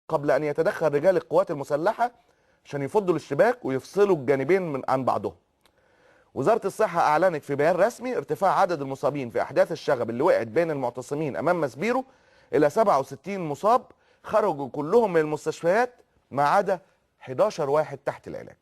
قبل أن يتدخل رجال القوات المسلحة عشان يفضوا الاشتباك ويفصلوا الجانبين عن بعضهم. وزارة الصحة أعلنت في بيان رسمي ارتفاع عدد المصابين في أحداث الشغب اللي وقعت بين المعتصمين أمام مسبيرو إلى 67 مصاب، خرجوا كلهم من المستشفيات ما عدا 11 واحد تحت العلاج.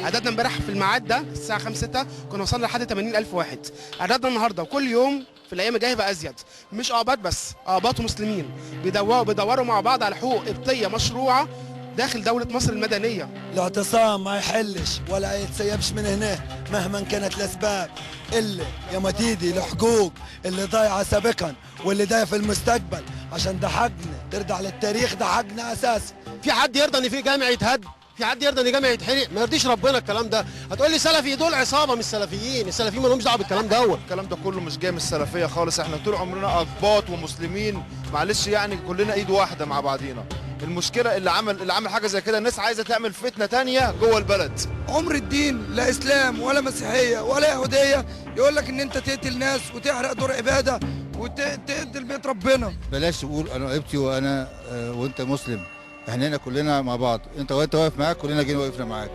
عددنا امبارح في الميعاد ده الساعه 5 كنا وصلنا لحد 80,000 واحد. عددنا النهارده وكل يوم في الايام الجايه بقى ازيد، مش اقباط بس، اقباط ومسلمين بيدوروا مع بعض على حقوق قبطيه مشروعه داخل دوله مصر المدنيه. الاعتصام ما يحلش ولا يتسيبش من هنا مهما كانت الاسباب، اللي يا متيدي الحقوق اللي ضايعه سابقا واللي ضايعه في المستقبل، عشان ده حقنا، ترجع للتاريخ، ده حقنا اساسي. في حد يرضى ان في جامع يتهد؟ في حد يرضى ان جامع يتحرق؟ ما يرضيش ربنا الكلام ده. هتقول لي سلفي؟ دول عصابه مش سلفيين، السلفيين ما لهمش دعوه بالكلام دوت. الكلام ده كله مش جاي من السلفيه خالص، احنا طول عمرنا اقباط ومسلمين، معلش يعني كلنا ايد واحده مع بعضينا. المشكله اللي عمل حاجه زي كده، الناس عايزه تعمل فتنه تانية جوه البلد. عمر الدين لا اسلام ولا مسيحيه ولا يهوديه يقول لك ان انت تقتل ناس وتحرق دور عباده وتقتل بيت ربنا. بلاش تقول انا قبطي وانا وانت مسلم، احنا هنا كلنا مع بعض، انت واقف معاك كلنا جينا وقفنا معاك،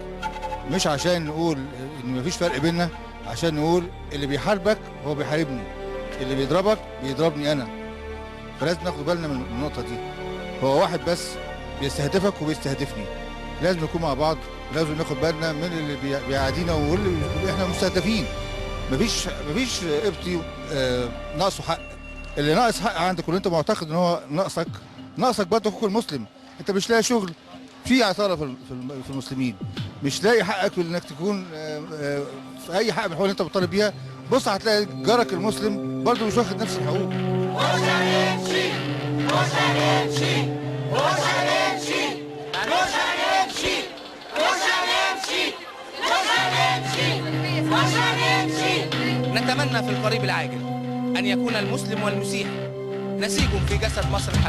مش عشان نقول ان مفيش فرق بيننا، عشان نقول اللي بيحاربك هو بيحاربني، اللي بيضربك بيضربني انا. فلازم ناخد بالنا من النقطه دي، هو واحد بس بيستهدفك وبيستهدفني، لازم نكون مع بعض، لازم ناخد بالنا من اللي بيعادينا واللي احنا مستهدفين. مفيش قبطي ناقصه حق، اللي ناقص حق عندك واللي انت معتقد ان هو ناقصك برضه حقوق المسلم. انت مش لاقي شغل، في عثاره في المسلمين، مش لاقي حقك في انك تكون في اي حق من الحقوق اللي انت بتطالب بيها، بص هتلاقي جارك المسلم برضه مش واخد نفس الحقوق. نتمنى في القريب العاجل أن يكون المسلم والمسيحي نسيج في جسد مصر الحبيب.